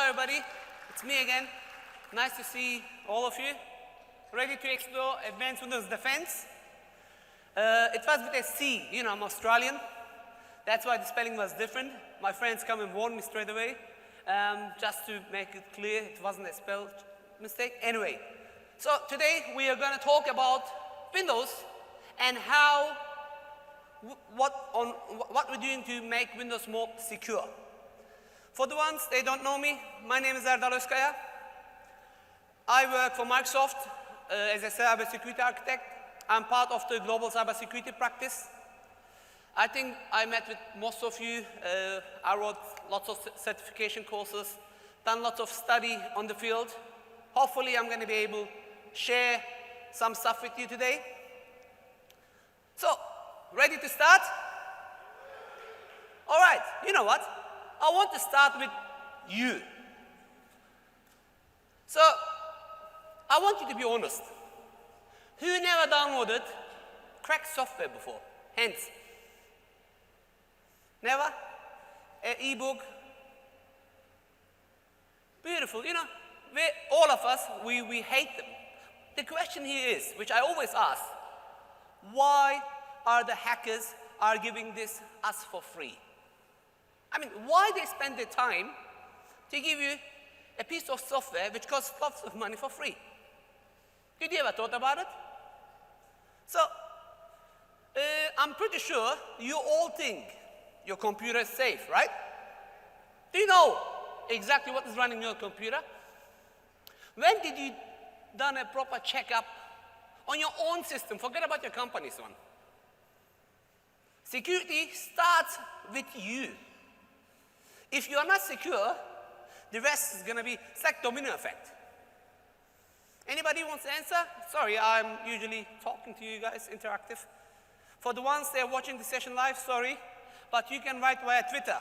everybody. It's me again. Nice to see all of you. Ready to explore Advanced Windows Defense. It was with a C. You know, I'm Australian. That's why the spelling was different. My friends come and warn me straight away. Just to make it clear, it wasn't a spell mistake. Anyway, so today we are going to talk about Windows and how, what we're doing to make Windows more secure. For the ones that don't know me, my name is Erdal Ozkaya. I work for Microsoft as a cybersecurity architect. I'm part of the global cybersecurity practice. I think I met with most of you. I wrote lots of certification courses, done lots of study on the field. Hopefully, I'm going to be able to share some stuff with you today. So, ready to start? All right, you know what? I want to start with you. So, I want you to be honest. Who never downloaded cracked software before? Hands. Never? An e-book? Beautiful. You know, all of us, we hate them. The question here is, which I always ask, why are the hackers giving this us for free? I mean, why they spend their time to give you a piece of software which costs lots of money for free? Did you ever thought about it? So, I'm pretty sure you all think your computer is safe, right? Do you know exactly what is running your computer? When did you done a proper checkup on your own system? Forget about your company's one. Security starts with you. If you are not secure, the rest is going to be, it's like domino effect. Anybody wants to answer? Sorry, I'm usually talking to you guys, interactive. For the ones that are watching the session live, sorry, but you can write via Twitter.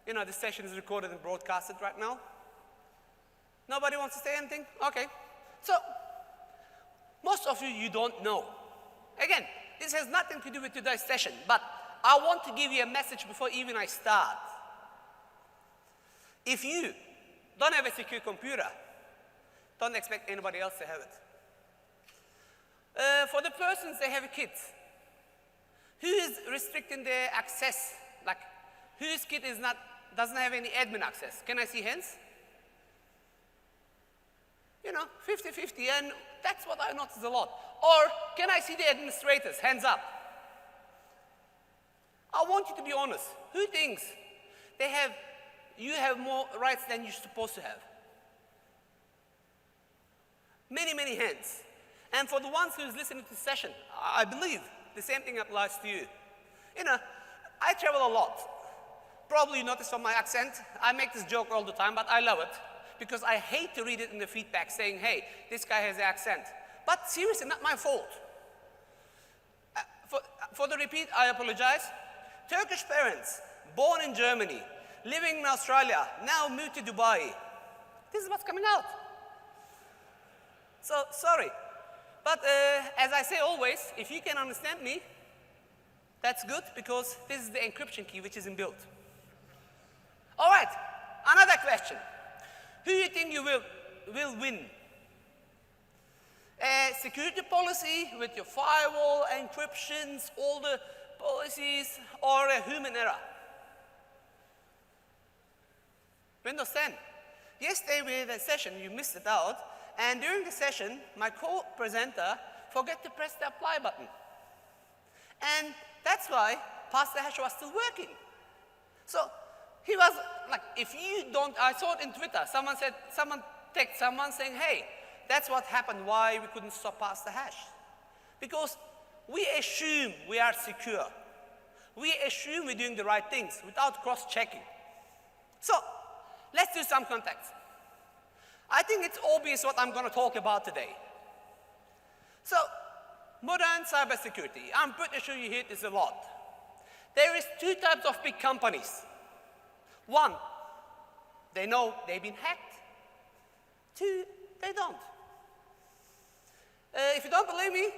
You know, the session is recorded and broadcasted right now. Nobody wants to say anything? Okay. So, most of you don't know. Again, this has nothing to do with today's session, but I want to give you a message before even I start. If you don't have a secure computer, don't expect anybody else to have it. For the persons that have kids, who is restricting their access? Like, whose kid doesn't have any admin access? Can I see hands? You know, 50-50, and that's what I notice a lot. Or, can I see the administrators? Hands up. I want you to be honest. Who thinks you have more rights than you're supposed to have? Many, many hands. And for the ones who's listening to the session, I believe the same thing applies to you. You know, I travel a lot. Probably you noticed from my accent, I make this joke all the time, but I love it because I hate to read it in the feedback saying, hey, this guy has an accent. But seriously, not my fault. For the repeat, I apologize. Turkish parents, born in Germany, living in Australia, now moved to Dubai. This is what's coming out. So, sorry. But as I say always, if you can understand me, that's good because this is the encryption key which is inbuilt. All right, another question. Who do you think you will win? A security policy with your firewall, encryptions, all the policies, or a human error? Windows 10. Yesterday we had a session, you missed it out, and during the session, my co-presenter forgot to press the apply button. And that's why pass the hash was still working. So he was like, if you don't, I saw it in Twitter, someone texted someone saying, hey, that's what happened, why we couldn't stop pass the hash. Because we assume we are secure. We assume we're doing the right things without cross-checking. So let's do some context. I think it's obvious what I'm going to talk about today. So, modern cybersecurity. I'm pretty sure you hear this a lot. There is two types of big companies. One, they know they've been hacked. Two, they don't. If you don't believe me,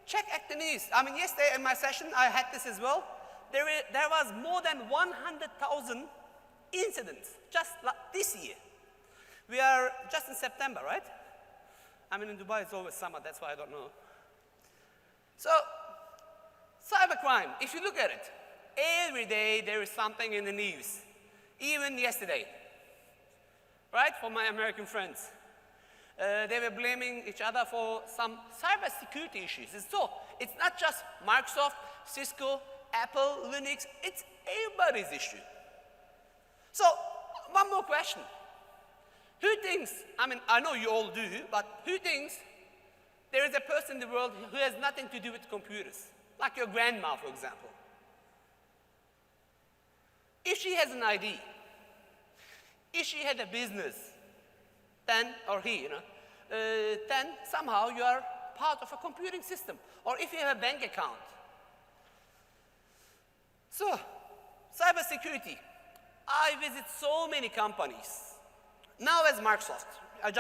check the news. I mean, yesterday in my session, I had this as well. There was more than 100,000 incidents just this year. We are just in September, right? I mean, in Dubai, it's always summer, that's why I don't know. So, cybercrime, if you look at it, every day there is something in the news. Even yesterday, right, for my American friends. They were blaming each other for some cybersecurity issues. So, it's not just Microsoft, Cisco, Apple, Linux, it's everybody's issue. So, one more question. Who thinks, I mean, I know you all do, but who thinks there is a person in the world who has nothing to do with computers? Like your grandma, for example. If she has an ID, if she had a business, then, or he, then somehow you are part of a computing system. Or if you have a bank account. So, cybersecurity. I visit so many companies. Now as Microsoft, I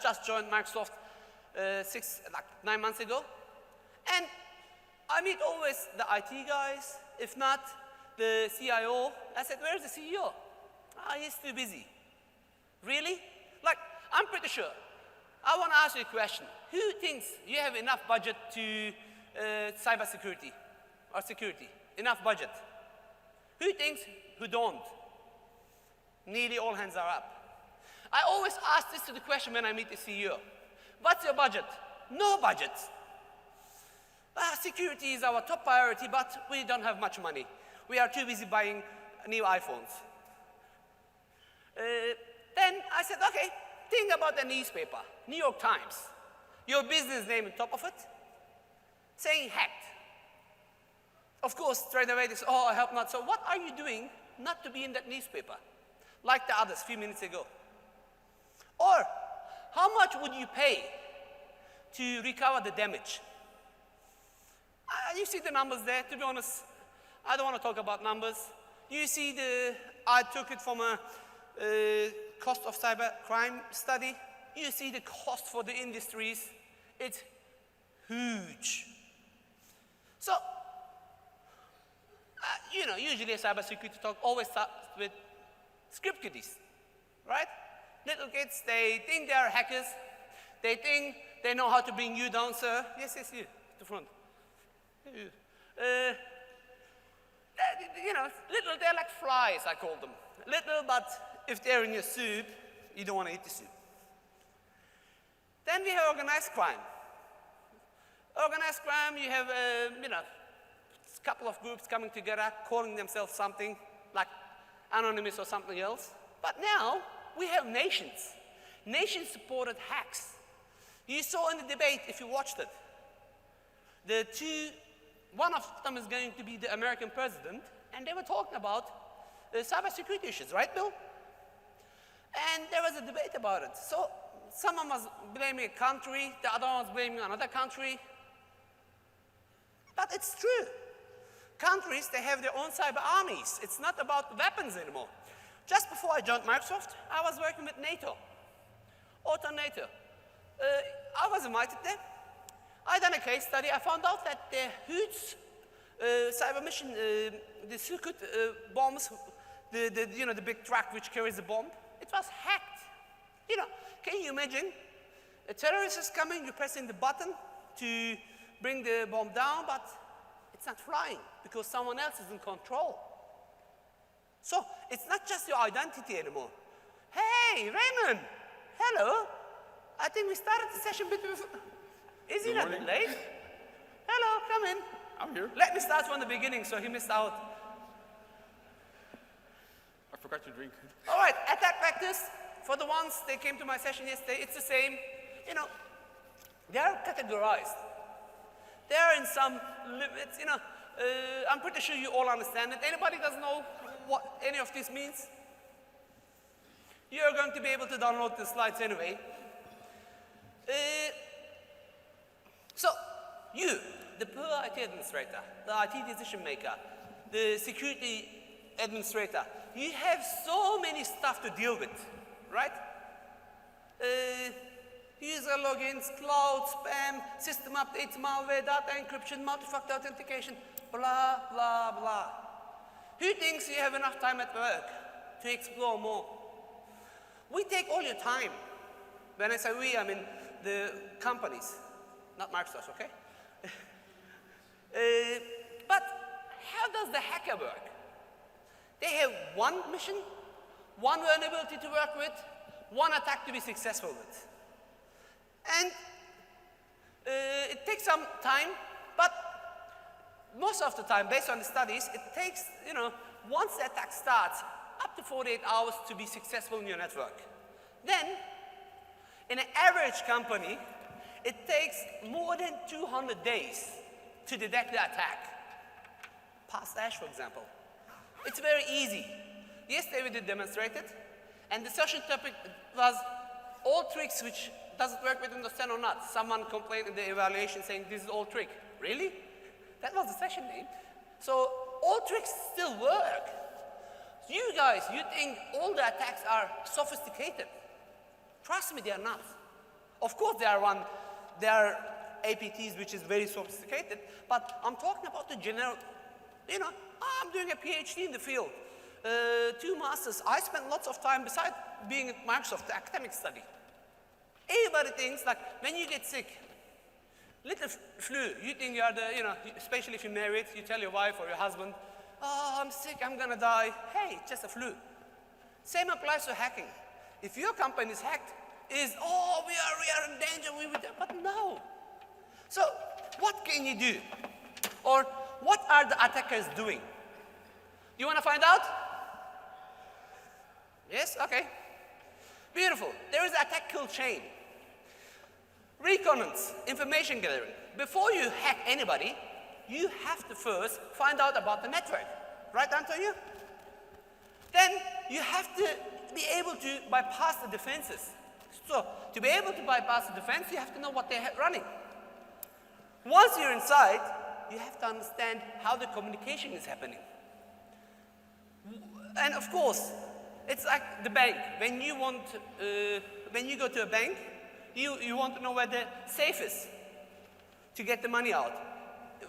just joined Microsoft 9 months ago. And I meet always the IT guys, if not the CIO. I said, where's the CEO? He's too busy. Really? Like, I'm pretty sure. I want to ask you a question. Who thinks you have enough budget to cybersecurity or security? Enough budget? Who thinks? Who don't? Nearly all hands are up. I always ask this to the question when I meet the CEO. What's your budget? No budget. Security is our top priority, but we don't have much money. We are too busy buying new iPhones. Then I said, okay, think about the newspaper, New York Times. Your business name on top of it, saying hacked. Of course, straight away they say, oh, I hope not. So what are you doing not to be in that newspaper? Like the others a few minutes ago. Or, how much would you pay to recover the damage? You see the numbers there. To be honest, I don't want to talk about numbers. You see I took it from a cost of cyber crime study. You see the cost for the industries. It's huge. So, usually a cybersecurity talk always starts with script kiddies, right? Little kids, they think they are hackers. They think they know how to bring you down, sir. Yes, you, to the front. They're like flies, I call them. Little, but if they're in your soup, you don't want to eat the soup. Then we have organized crime. Organized crime, you have, a couple of groups coming together, calling themselves something like Anonymous or something else. But now, we have nations. Nation-supported hacks. You saw in the debate, if you watched it, one of them is going to be the American president, and they were talking about cybersecurity issues, right, Bill? And there was a debate about it. So someone was blaming a country, the other one was blaming another country. But it's true. Countries, they have their own cyber armies. It's not about weapons anymore. Just before I joined Microsoft, I was working with NATO, NATO. I was invited there. I done a case study. I found out that the huge cyber mission, the circuit bombs, the big truck which carries the bomb, it was hacked. Can you imagine? A terrorist is coming, you're pressing the button to bring the bomb down, but it's not flying because someone else is in control. So it's not just your identity anymore. Hey, Raymond, hello. I think we started the session before. Is he not late? Hello, come in. I'm here. Let me start from the beginning so he missed out. I forgot your drink. All right, attack vectors. For the ones that came to my session yesterday, it's the same. They are categorized. They are in some limits, I'm pretty sure you all understand it. Anybody doesn't know what any of this means? You're going to be able to download the slides anyway. So, you, the poor IT administrator, the IT decision maker, the security administrator, you have so many stuff to deal with, right? User logins, cloud, spam, system updates, malware, data encryption, multi-factor authentication, blah, blah, blah. Who thinks you have enough time at work to explore more. We take all your time. When I say we, I mean the companies, not Microsoft, okay? But how does the hacker work? They have one mission, one vulnerability to work with, one attack to be successful with. And it takes some time, but most of the time, based on the studies, it takes, once the attack starts, up to 48 hours to be successful in your network. Then, in an average company, it takes more than 200 days to detect the attack. Pass hash, for example. It's very easy. Yesterday we did demonstrate it, and the session topic was all tricks which doesn't work with Windows 10 or not. Someone complained in the evaluation saying this is all trick. Really? That was the session name. So all tricks still work. You guys, you think all the attacks are sophisticated. Trust me, they are not. Of course, there are APTs which is very sophisticated, but I'm talking about the general, I'm doing a PhD in the field, 2 masters. I spent lots of time beside being at Microsoft, the academic study. Everybody thinks like when you get sick, little flu, you think you are especially if you're married, you tell your wife or your husband, oh, I'm sick, I'm gonna die. Hey, it's just a flu. Same applies to hacking. If your company is hacked, we are in danger, but no. So what can you do? Or what are the attackers doing? You want to find out? Yes? Okay. Beautiful. There is an attack kill chain. Reconnaissance, information gathering. Before you hack anybody, you have to first find out about the network. Right, Antonio? Then you have to be able to bypass the defenses. So to be able to bypass the defense, you have to know what they're running. Once you're inside, you have to understand how the communication is happening. And of course, it's like the bank. When you go to a bank, you want to know where the safe is to get the money out.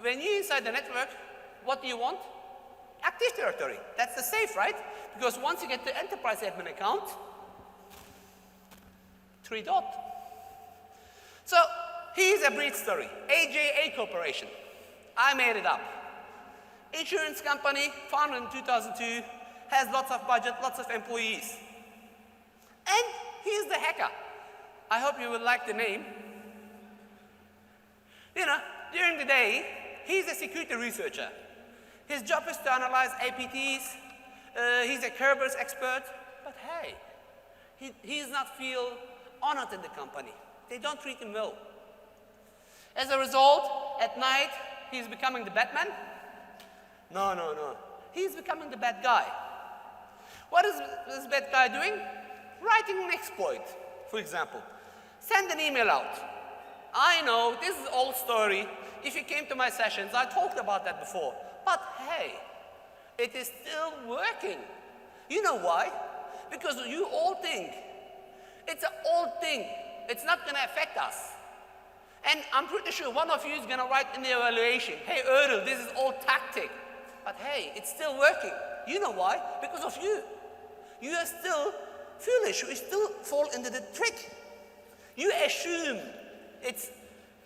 When you're inside the network, what do you want? Active directory. That's the safe, right? Because once you get the enterprise admin account, 3 dot. So here's a brief story. AJA Corporation. I made it up. Insurance company, founded in 2002, has lots of budget, lots of employees. And here's the hacker. I hope you will like the name. During the day, he's a security researcher. His job is to analyze APTs. He's a Kerberos expert. But hey, he does not feel honored in the company. They don't treat him well. As a result, at night, he's becoming the Batman. No. He's becoming the bad guy. What is this bad guy doing? Writing an exploit, for example. Send an email out. I know, this is old story. If you came to my sessions, I talked about that before. But hey, it is still working. You know why? Because you all think it's an old thing. It's not going to affect us. And I'm pretty sure one of you is going to write in the evaluation, hey, Erdal, this is old tactic. But hey, it's still working. You know why? Because of you. You are still foolish. You still fall into the trick. You assume it's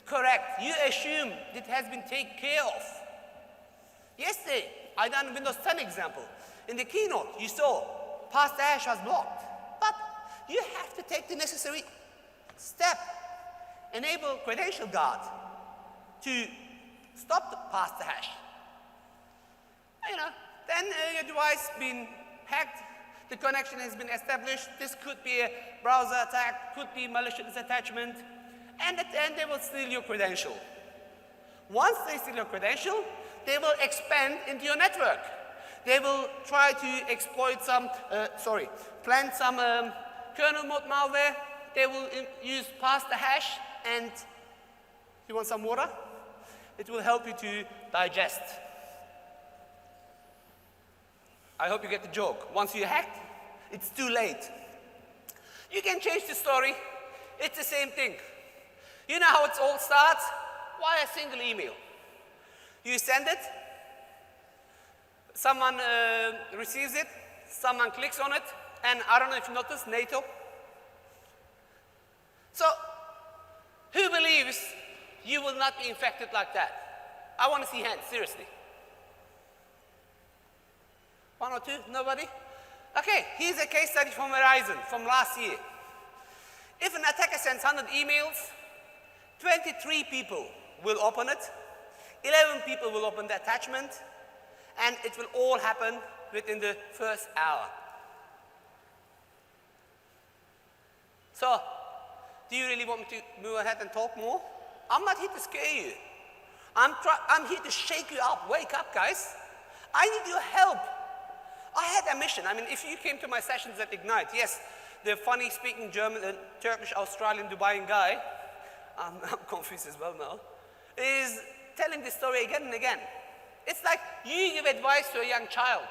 correct. You assume it has been taken care of. Yesterday, I done a Windows 10 example. In the keynote, you saw pass the hash was blocked. But you have to take the necessary step. Enable Credential Guard to stop the pass the hash. Then your device been hacked, the connection has been established. This could be a browser attack, could be malicious attachment, and at the end they will steal your credential. Once they steal your credential, they will expand into your network. They will try to exploit plant some kernel mode malware. They will use pass the hash, and you want some water? It will help you to digest. I hope you get the joke. Once you're hacked, it's too late. You can change the story. It's the same thing. You know how it all starts? Why a single email? You send it, someone receives it, someone clicks on it, and I don't know if you noticed, NATO. So, who believes you will not be infected like that? I want to see hands, seriously. One or two? Nobody? Okay, here's a case study from Verizon from last year. If an attacker sends 100 emails, 23 people will open it, 11 people will open the attachment, and it will all happen within the first hour. So, do you really want me to move ahead and talk more? I'm not here to scare you. I'm here to shake you up. Wake up, guys. I need your help. I had a mission. I mean, if you came to my sessions at Ignite, yes, the funny speaking German, Turkish, Australian, Dubaian guy, I'm confused as well now, is telling this story again and again. It's like you give advice to a young child.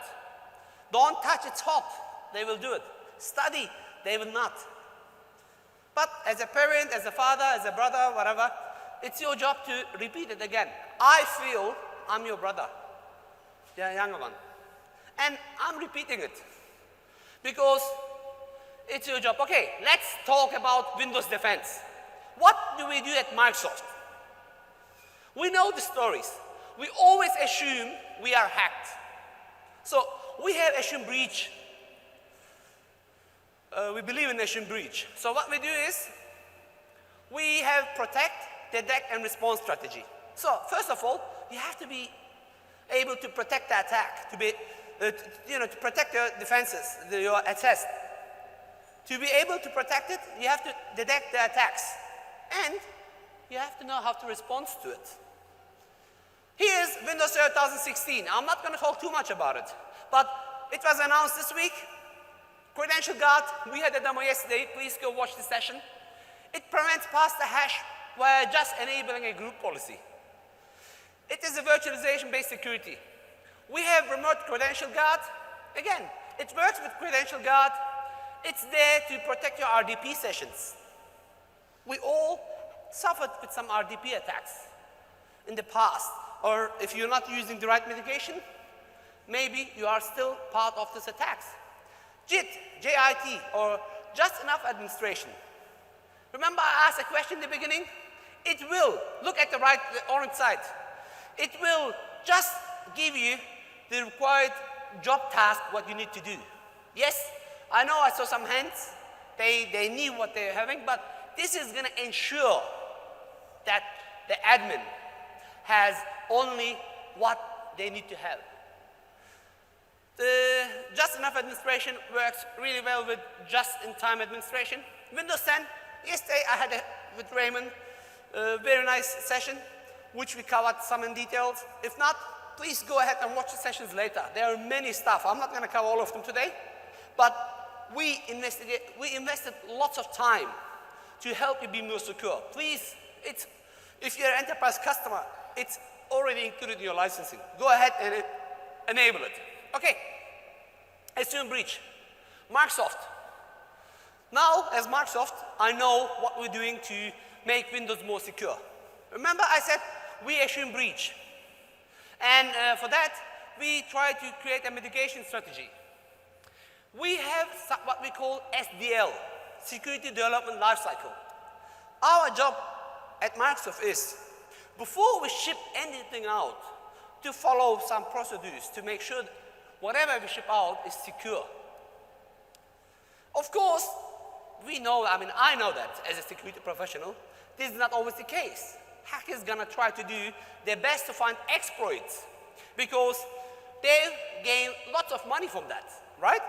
Don't touch, it's hot. They will do it. Study, they will not. But as a parent, as a father, as a brother, whatever, it's your job to repeat it again. I feel I'm your brother, the younger one. And I'm repeating it because it's your job. Okay, let's talk about Windows defense. What do we do at Microsoft? We know the stories. We always assume we are hacked. So we have assume breach. We believe in assume breach. So what we do is we have protect, detect, and response strategy. So first of all, you have to be able to protect the attack, to be, to protect your defenses, your attacks. To be able to protect it, you have to detect the attacks, and you have to know how to respond to it. Here's Windows 2016. I'm not going to talk too much about it, but it was announced this week. Credential Guard, we had a demo yesterday. Please go watch the session. It prevents pass the hash while just enabling a group policy. It is a virtualization-based security. We have remote Credential Guard. Again, it works with Credential Guard. It's there to protect your RDP sessions. We all suffered with some RDP attacks in the past, or if you're not using the right mitigation, maybe you are still part of these attacks. JIT, J-I-T, or just enough administration. Remember I asked a question in the beginning? It will, look at the orange side. It will just give you the required job task, what you need to do. Yes, I know I saw some hands. They knew what they're having, but this is going to ensure that the admin has only what they need to have. The just enough administration works really well with just-in-time administration. Windows 10, yesterday I had with Raymond a very nice session, which we covered some in details. If not, please go ahead and watch the sessions later. There are many stuff. I'm not going to cover all of them today, but we invested lots of time to help you be more secure. Please, if you're an enterprise customer, it's already included in your licensing. Go ahead and enable it. Okay, assume breach. Microsoft. Now, as Microsoft, I know what we're doing to make Windows more secure. Remember I said we assume breach. And for that, we try to create a mitigation strategy. We have what we call SDL, Security Development Lifecycle. Our job at Microsoft is, before we ship anything out, to follow some procedures to make sure that whatever we ship out is secure. Of course, we know, I know that as a security professional, this is not always the case. Hackers gonna try to do their best to find exploits because they gain lots of money from that, right?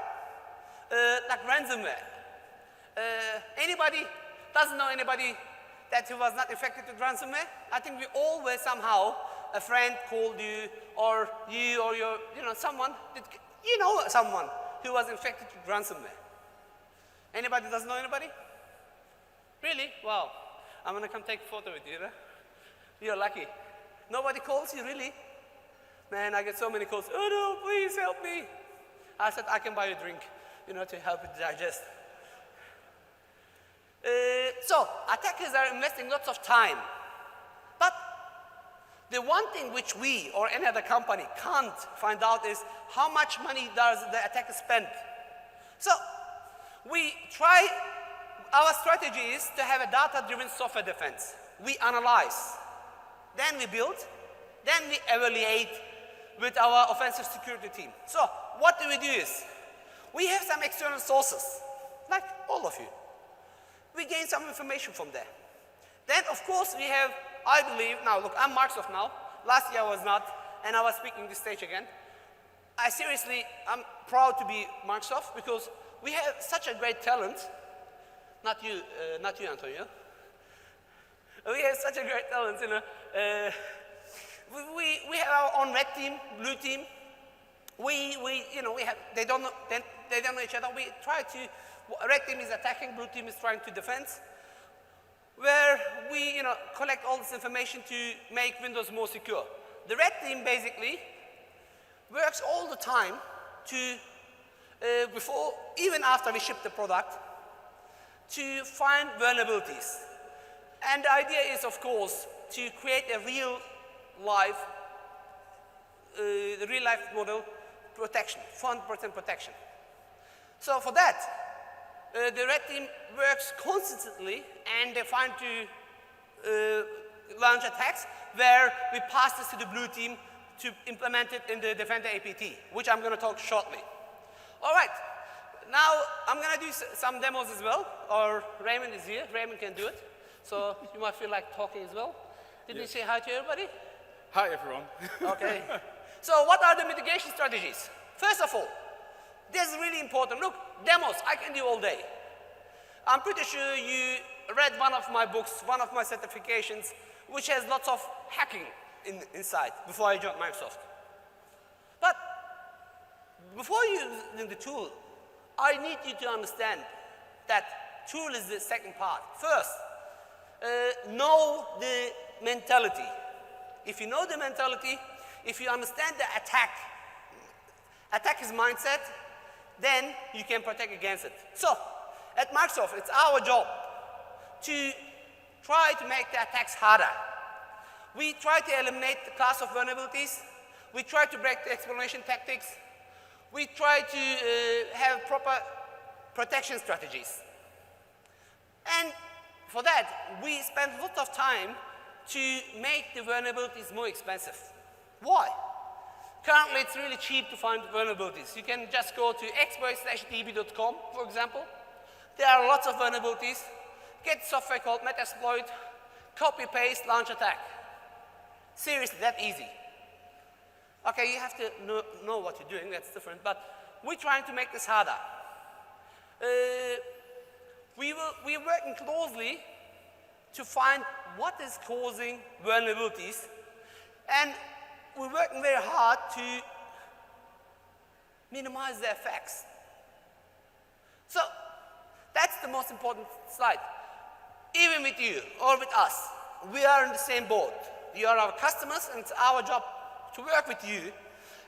Like ransomware. Anybody doesn't know anybody that who was not infected with ransomware? I think we all were somehow, a friend called you or your, someone, someone who was infected with ransomware. Anybody doesn't know anybody? Really? Wow. I'm gonna come take a photo with you, huh? You're lucky. Nobody calls you, really? Man, I get so many calls. Oh no, please help me. I said, I can buy you a drink, to help you digest. So, attackers are investing lots of time. But The one thing which we or any other company can't find out is how much money does the attacker spend. So we try, our strategy is to have a data-driven software defense. We analyze, then we build, then we evaluate with our offensive security team. So what do is, we have some external sources, like all of you. We gain some information from there. Then, of course, we have, I believe, now look, I'm Microsoft now. Last year I was not, and I was speaking this stage again. I'm proud to be Microsoft because we have such a great talent. Not you, Antonio. We have such a great talent, you know. We have our own red team, blue team. They don't know each other. We try to, red team is attacking, blue team is trying to defend. Where we, collect all this information to make Windows more secure. The red team basically works all the time to, even after we ship the product, to find vulnerabilities. And the idea is, of course, to create a real life model protection, 100% protection. So for that, the red team works consistently, and they find to launch attacks where we pass this to the blue team to implement it in the Defender APT, which I'm going to talk shortly. All right, now I'm going to do some demos as well, or Raymond is here. Raymond can do it, so you might feel like talking as well. Did you say hi to everybody? Hi, everyone. Okay. So what are the mitigation strategies? First of all, this is really important. Look, demos, I can do all day. I'm pretty sure you read one of my books, one of my certifications, which has lots of hacking inside before I joined Microsoft. But before using the tool, I need you to understand that tool is the second part. First, know the mentality. If you know the mentality, if you understand the attacker's mindset, then you can protect against it. So, at Microsoft, it's our job to try to make the attacks harder. We try to eliminate the class of vulnerabilities. We try to break the exploration tactics. We try to have proper protection strategies. And for that, we spend lots of time to make the vulnerabilities more expensive. Why? Currently, it's really cheap to find vulnerabilities. You can just go to exploit/db.com, for example. There are lots of vulnerabilities. Get software called Metasploit, copy, paste, launch attack. Seriously, that easy. Okay, you have to know what you're doing, that's different, but we're trying to make this harder. We're working closely to find what is causing vulnerabilities, and we're working very hard to minimize the effects. So, that's the most important slide. Even with you or with us, we are in the same boat. You are our customers, and it's our job to work with you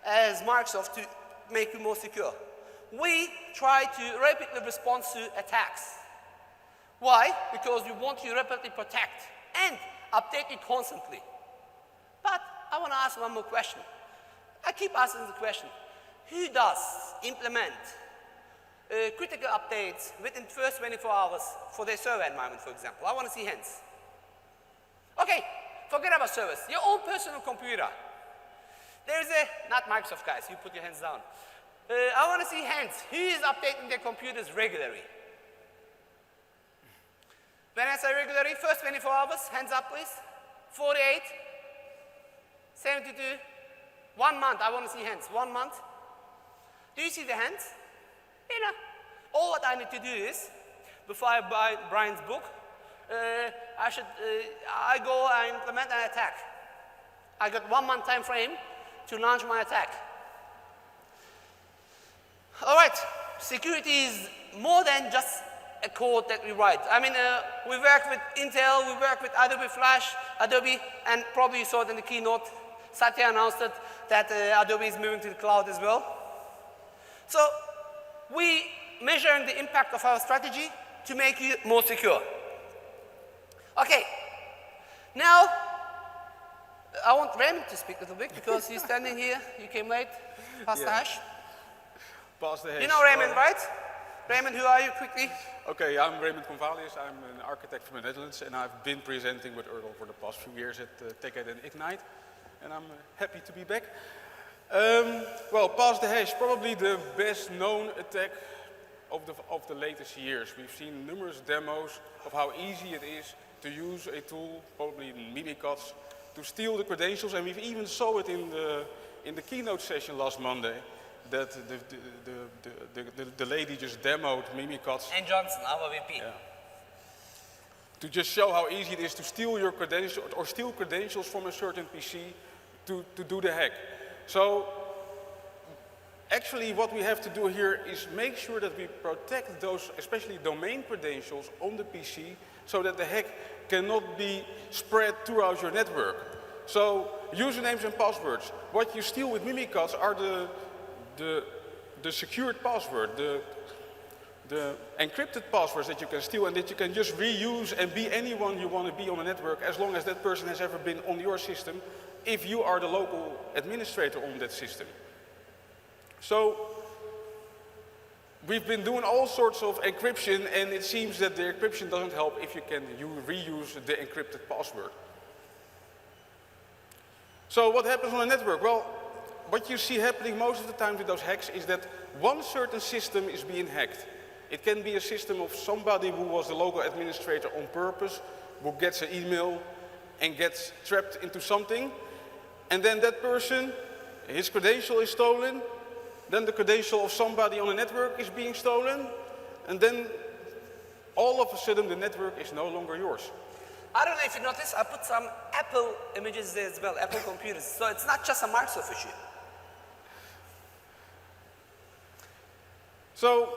as Microsoft to make you more secure. We try to rapidly respond to attacks. Why? Because we want you rapidly protect and update you constantly. But I want to ask one more question. I keep asking the question, who does implement critical updates within the first 24 hours for their server environment, for example? I want to see hands. Okay, forget about servers. Your own personal computer. There's not Microsoft guys, you put your hands down. I want to see hands. Who is updating their computers regularly? When I say regularly, first 24 hours, hands up please. 48, 72, 1 month, I want to see hands, 1 month. Do you see the hands? All what I need to do is, before I buy Brian's book, I go and implement an attack. I got 1 month time frame to launch my attack. All right, security is more than just a code that we write. I mean, we work with Intel, we work with Adobe Flash, Adobe, and probably you saw it in the keynote, Satya announced it, that Adobe is moving to the cloud as well. So, we measuring the impact of our strategy to make you more secure. Okay, now, I want Raymond to speak a little bit because he's standing here. You came late. Pass the hash. Pass the hash. You know Raymond, right? Raymond, who are you quickly? Okay, I'm Raymond Convalius. I'm an architect from the Netherlands, and I've been presenting with Erdal for the past few years at TechEd and Ignite, and I'm happy to be back. Well, pass the hash, probably the best known attack of the latest years. We've seen numerous demos of how easy it is to use a tool, probably Mimikatz, to steal the credentials, and we've even saw it in the keynote session last Monday, that the lady just demoed Mimikatz. And Johnson, our VP. Yeah. To just show how easy it is to steal your credentials or steal credentials from a certain PC to do the hack. So actually what we have to do here is make sure that we protect those, especially domain credentials on the PC, so that the hack cannot be spread throughout your network. So usernames and passwords. What you steal with Mimikatz are the secured password, the encrypted passwords that you can steal and that you can just reuse and be anyone you want to be on a network, as long as that person has ever been on your system, if you are the local administrator on that system. So we've been doing all sorts of encryption, and it seems that the encryption doesn't help if you can reuse the encrypted password. So what happens on a network? Well, what you see happening most of the time with those hacks is that one certain system is being hacked. It can be a system of somebody who was the local administrator on purpose, who gets an email and gets trapped into something, and then that person, his credential is stolen, then the credential of somebody on the network is being stolen, and then all of a sudden the network is no longer yours. I don't know if you noticed, I put some Apple images there as well, Apple computers. So it's not just a Microsoft issue. So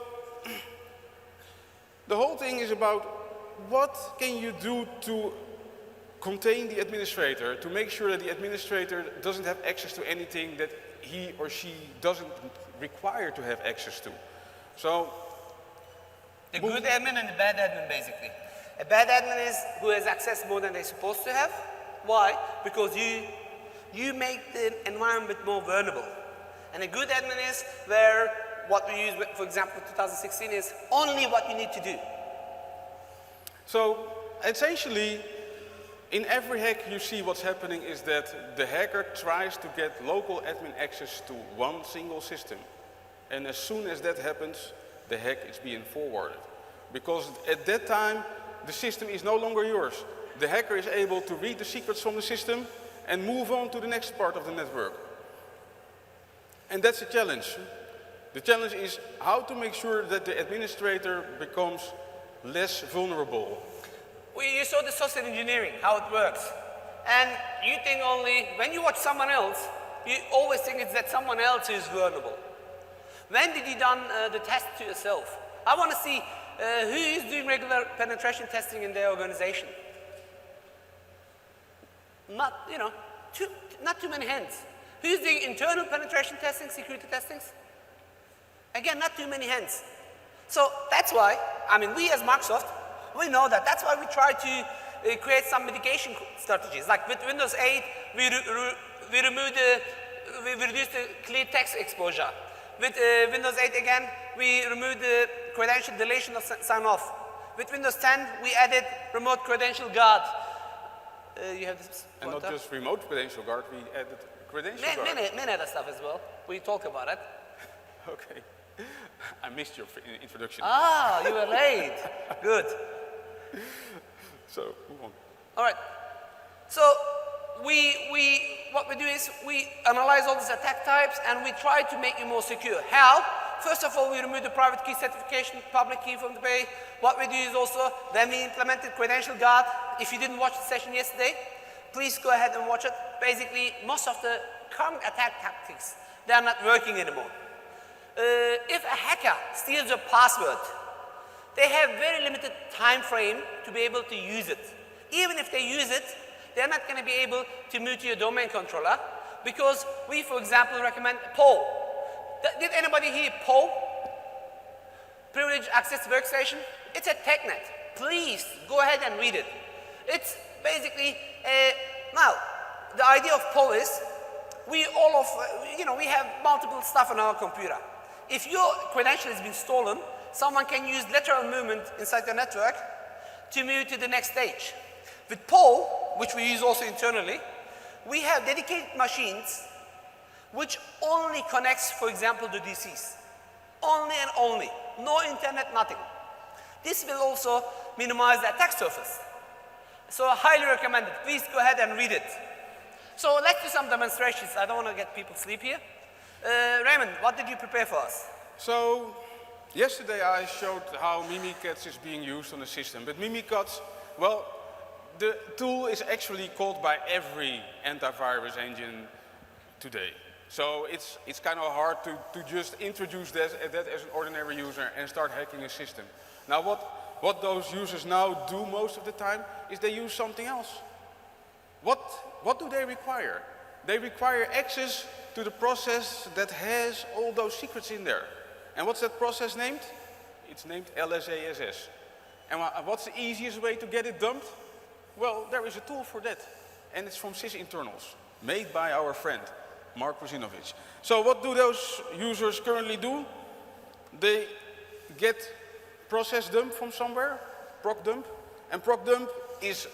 the whole thing is about what can you do to contain the administrator, to make sure that the administrator doesn't have access to anything that he or she doesn't require to have access to. So the good admin and the bad admin, basically. A bad admin is who has access more than they're supposed to have. Why? Because you make the environment more vulnerable. And a good admin is where what we use, for example, 2016 is only what you need to do. So essentially, in every hack you see what's happening is that the hacker tries to get local admin access to one single system. And as soon as that happens, the hack is being forwarded. Because at that time, the system is no longer yours. The hacker is able to read the secrets from the system and move on to the next part of the network. And that's a challenge. The challenge is how to make sure that the administrator becomes less vulnerable. You saw the social engineering, how it works. And you think only, when you watch someone else, you always think it's that someone else is vulnerable. When did you done the test to yourself? I want to see who is doing regular penetration testing in their organization. Not, you know, not too many hands. Who's doing internal penetration testing, security testings? Again, not too many hands. So that's why, I mean, we as Microsoft, we know that. That's why we try to create some mitigation strategies. Like with Windows 8, we reduced the clear text exposure. With Windows 8 again, we removed the credential deletion of sign-off. With Windows 10, we added remote credential guard. You have this and not just remote credential guard, we added credential guard. Many other stuff as well. We talk about it. Okay. I missed your introduction. Ah, you were late. Good. So, move on. All right. So, what we do is we analyze all these attack types and we try to make it more secure. How? First of all, we remove the private key certification, public key from the pay. What we do is also, then we implemented Credential Guard. If you didn't watch the session yesterday, please go ahead and watch it. Basically, most of the current attack tactics, they are not working anymore. If a hacker steals your password, they have very limited time frame to be able to use it. Even if they use it, they're not going to be able to move to your domain controller because we, for example, recommend POW. Did anybody hear POW? Privileged Access Workstation? It's a technet. Please go ahead and read it. It's basically, now, the idea of pull is, we have multiple stuff on our computer. If your credential has been stolen, someone can use lateral movement inside the network to move to the next stage. With pull, which we use also internally, we have dedicated machines which only connects, for example, to DCs. Only and only. No internet, nothing. This will also minimize the attack surface. So I highly recommend it. Please go ahead and read it. So let's do some demonstrations. I don't want to get people sleep here. Raymond, what did you prepare for us? So yesterday I showed how Mimikatz is being used on the system. But Mimikatz, well, the tool is actually called by every antivirus engine today. So it's kind of hard to just introduce that as an ordinary user and start hacking a system. Now what those users now do most of the time is they use something else. What do they require? They require access to the process that has all those secrets in there. And what's that process named? It's named LSASS. And what's the easiest way to get it dumped? Well, there is a tool for that. And it's from sysinternals, made by our friend, Mark Krusinovic. So what do those users currently do? They get process dump from somewhere, proc dump. And proc dump is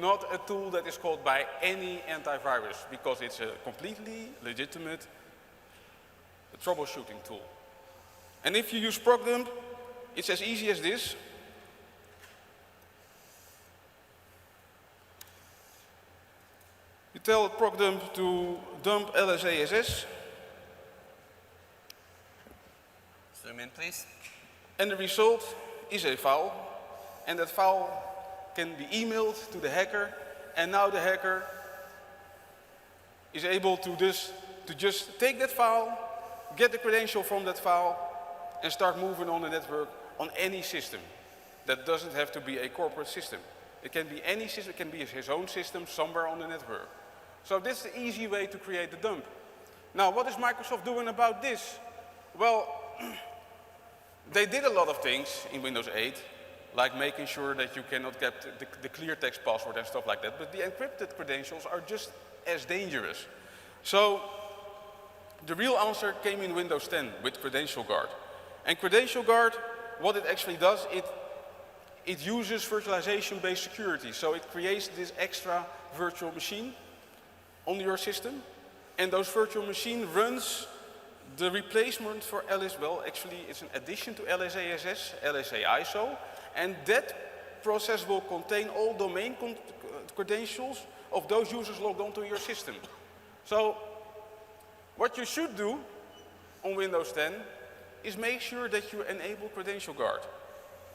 not a tool that is called by any antivirus because it's a completely legitimate troubleshooting tool. And if you use proc dump, it's as easy as this. You tell proc dump to dump LSASS. Zoom in, please. And the result is a file. And that file can be emailed to the hacker. And now the hacker is able to just take that file, get the credential from that file, and start moving on the network on any system. That doesn't have to be a corporate system. It can be any system, it can be his own system somewhere on the network. So this is the easy way to create the dump. Now, what is Microsoft doing about this? Well, they did a lot of things in Windows 8, like making sure that you cannot get the clear text password and stuff like that, but the encrypted credentials are just as dangerous. So the real answer came in Windows 10 with Credential Guard. And Credential Guard, what it actually does, it uses virtualization-based security. So it creates this extra virtual machine on your system, and those virtual machine runs the replacement for well, actually it's an addition to LSASS, LSA-ISO, and that process will contain all domain credentials of those users logged onto your system. So what you should do on Windows 10 is make sure that you enable Credential Guard.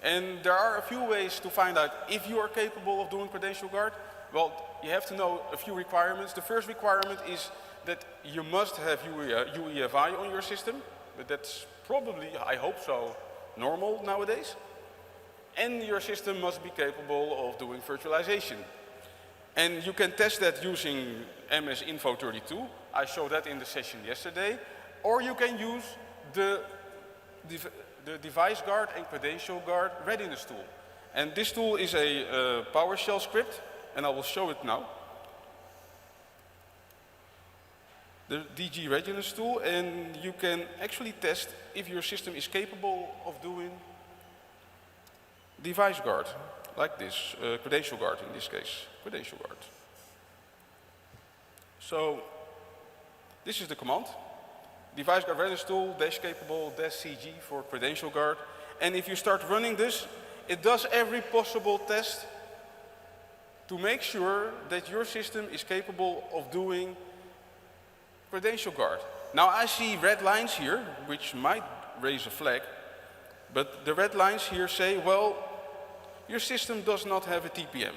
And there are a few ways to find out if you are capable of doing Credential Guard. Well, you have to know a few requirements. The first requirement is that you must have UEFI on your system, but that's probably, I hope so, normal nowadays. And your system must be capable of doing virtualization. And you can test that using MS Info 32. I showed that in the session yesterday. Or you can use the Device Guard and Credential Guard readiness tool. And this tool is a PowerShell script, and I will show it now. The DG readiness tool, and you can actually test if your system is capable of doing Device Guard, like this, Credential Guard in this case, Credential Guard. So this is the command. Device Guard readiness tool, -capable, -cg for Credential Guard. And if you start running this, it does every possible test to make sure that your system is capable of doing Credential Guard. Now I see red lines here, which might raise a flag, but the red lines here say, well, your system does not have a TPM.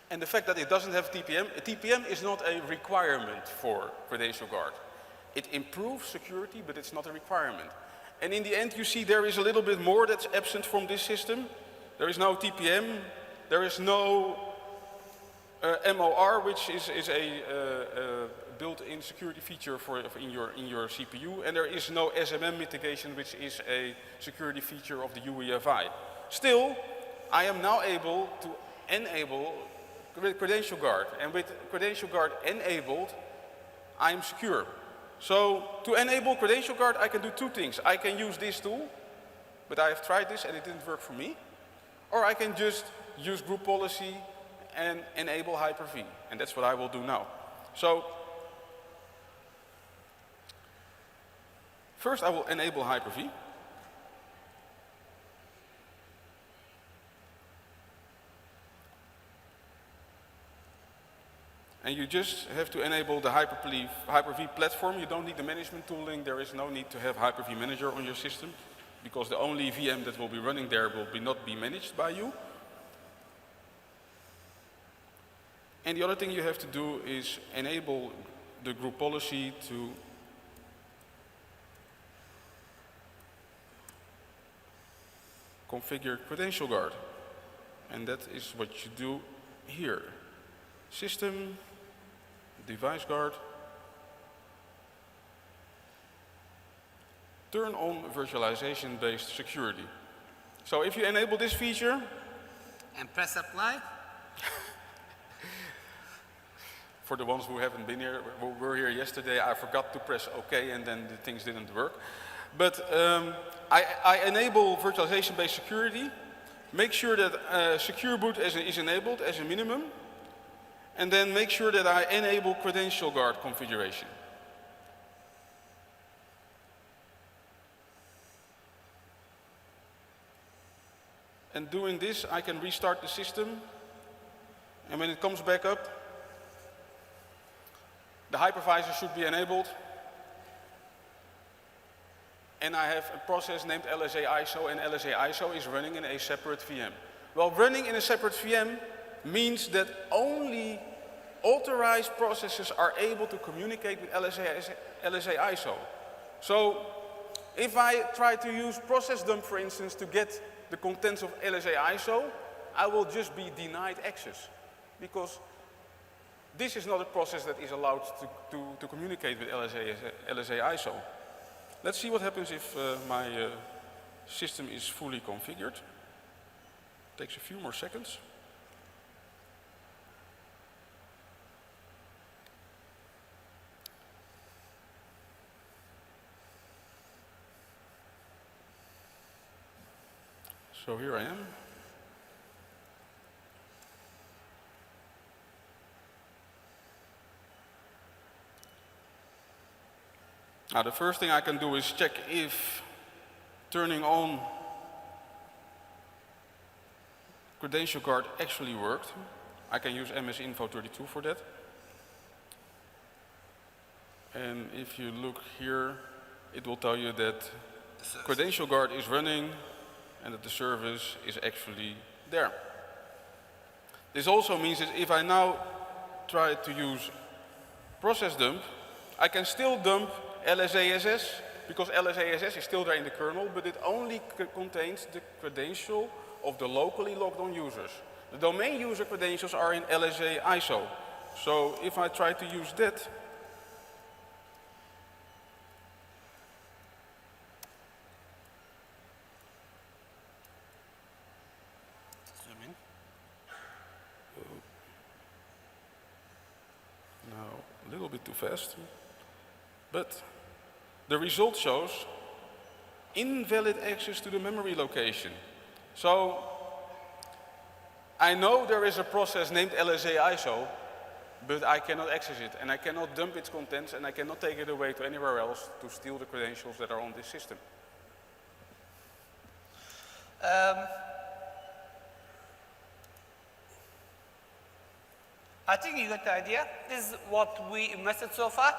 And the fact that it doesn't have a TPM is not a requirement for Credential Guard. It improves security, but it's not a requirement. And in the end, you see there is a little bit more that's absent from this system. There is no TPM, there is no MOR, which is a built-in security feature in your CPU, and there is no SMM mitigation, which is a security feature of the UEFI. Still, I am now able to enable with Credential Guard. And with Credential Guard enabled, I'm secure. So to enable Credential Guard, I can do two things. I can use this tool, but I have tried this and it didn't work for me. Or I can just use group policy and enable Hyper-V. And that's what I will do now. So first I will enable Hyper-V. And you just have to enable the Hyper-V platform. You don't need the management tooling. There is no need to have Hyper-V Manager on your system, because the only VM that will be running there will not be managed by you. And the other thing you have to do is enable the group policy to configure Credential Guard. And that is what you do here. System, Device Guard, turn on virtualization-based security. So if you enable this feature, and press apply. for the ones who haven't been here, who were here yesterday, I forgot to press OK and then the things didn't work. But I enable virtualization-based security, make sure that secure boot is enabled as a minimum, and then make sure that I enable Credential Guard configuration. And doing this, I can restart the system, and when it comes back up, the hypervisor should be enabled, and I have a process named LSA ISO, and LSA ISO is running in a separate VM. Well, running in a separate VM means that only authorized processes are able to communicate with LSA ISO. So if I try to use process dump, for instance, to get the contents of LSA ISO, I will just be denied access, because this is not a process that is allowed to communicate with LSA ISO. Let's see what happens if my system is fully configured. Takes a few more seconds. So here I am. Now the first thing I can do is check if turning on Credential Guard actually worked. I can use MS-Info32 for that. And if you look here, it will tell you that Credential Guard is running and that the service is actually there. This also means that if I now try to use process dump, I can still dump LSASS, because LSASS is still there in the kernel, but it only contains the credential of the locally logged on users. The domain user credentials are in LSA ISO. So if I try to use that, a little bit too fast, but the result shows invalid access to the memory location. So I know there is a process named LSA ISO, but I cannot access it, and I cannot dump its contents, and I cannot take it away to anywhere else to steal the credentials that are on this system. I think you got the idea. This is what we invested so far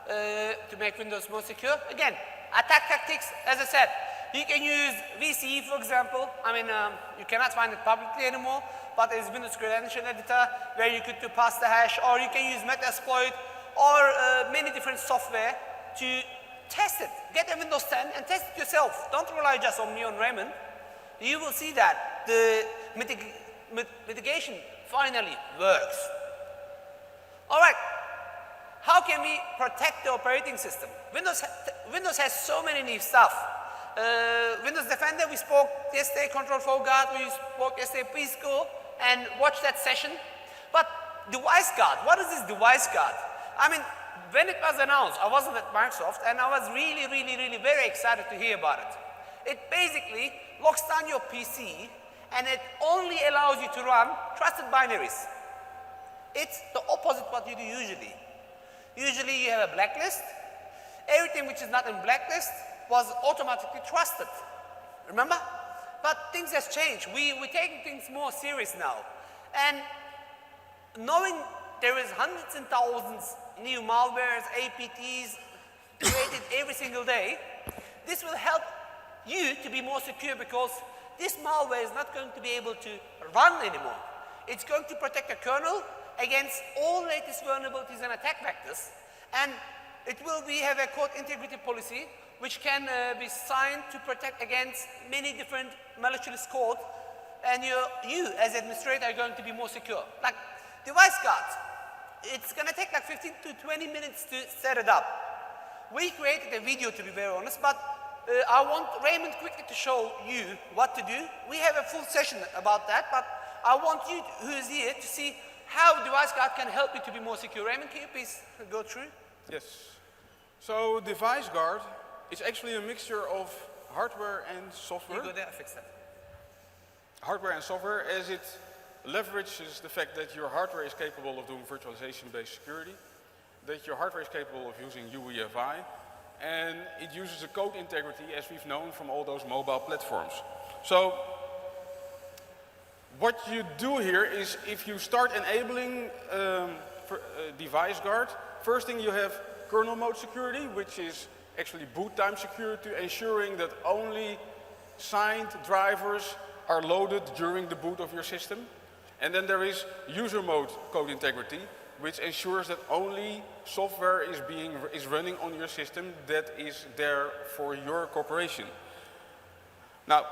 to make Windows more secure. Again, attack tactics, as I said, you can use VCE, for example. I mean, you cannot find it publicly anymore, but there's Windows Credential Editor where you could do pass the hash, or you can use Metasploit, or many different software to test it. Get a Windows 10 and test it yourself. Don't rely just on me, on Raymond. You will see that the mitigation finally works. All right, how can we protect the operating system? Windows has so many new stuff. Windows Defender, we spoke yesterday, Control 4 Guard, we spoke yesterday, preschool, and watch that session. But device guard. What is this device guard? I mean, when it was announced, I wasn't at Microsoft, and I was really very excited to hear about it. It basically locks down your PC, and it only allows you to run trusted binaries. It's the opposite what you do usually. Usually you have a blacklist. Everything which is not in blacklist was automatically trusted. Remember? But things has changed. We're taking things more serious now. And knowing there is hundreds and thousands new malwares, APTs created every single day, this will help you to be more secure because this malware is not going to be able to run anymore. It's going to protect the kernel against all latest vulnerabilities and attack vectors. And it will have a code integrity policy which can be signed to protect against many different malicious code. And you as administrator are going to be more secure. Like device guards, it's going to take like 15 to 20 minutes to set it up. We created a video, to be very honest, but I want Raymond quickly to show you what to do. We have a full session about that, but I want you who is here to see how device guard can help you to be more secure. Raymond, can you please go through? Yes. So device guard is actually a mixture of hardware and software. You go there, I fix that. Hardware and software, as it leverages the fact that your hardware is capable of doing virtualization-based security, that your hardware is capable of using UEFI, and it uses a code integrity as we've known from all those mobile platforms. So what you do here is if you start enabling device guard, first thing you have kernel mode security, which is actually boot time security, ensuring that only signed drivers are loaded during the boot of your system. And then there is user mode code integrity, which ensures that only software is running on your system that is there for your corporation. Now,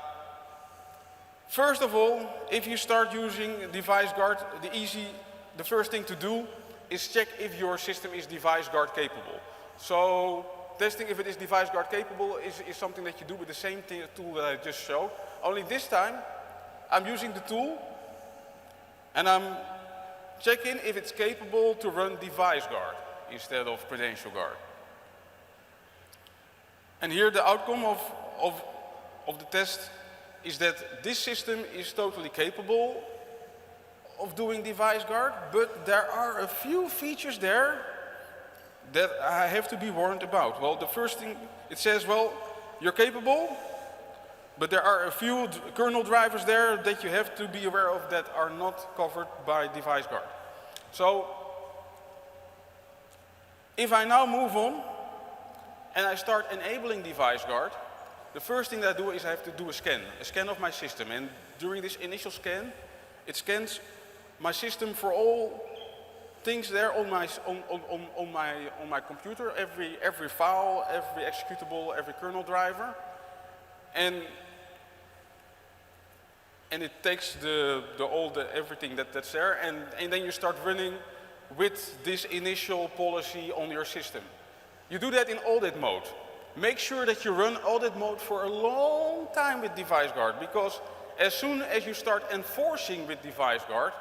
first of all, if you start using device guard, the first thing to do is check if your system is device guard capable. So testing if it is device guard capable is something that you do with the same tool that I just showed. Only this time, I'm using the tool and I'm checking if it's capable to run device guard instead of Credential Guard. And here the outcome of the test is that this system is totally capable of doing device guard, but there are a few features there that I have to be warned about. Well, the first thing, it says, well, you're capable, but there are a few kernel drivers there that you have to be aware of that are not covered by device guard. So, if I now move on and I start enabling device guard, the first thing that I do is I have to do a scan of my system. And during this initial scan, it scans my system for all things there on my computer, every file, every executable, every kernel driver, and it takes everything that's there, and then you start running with this initial policy on your system. You do that in audit mode. Make sure that you run audit mode for a long time with device guard, because as soon as you start enforcing with device guard,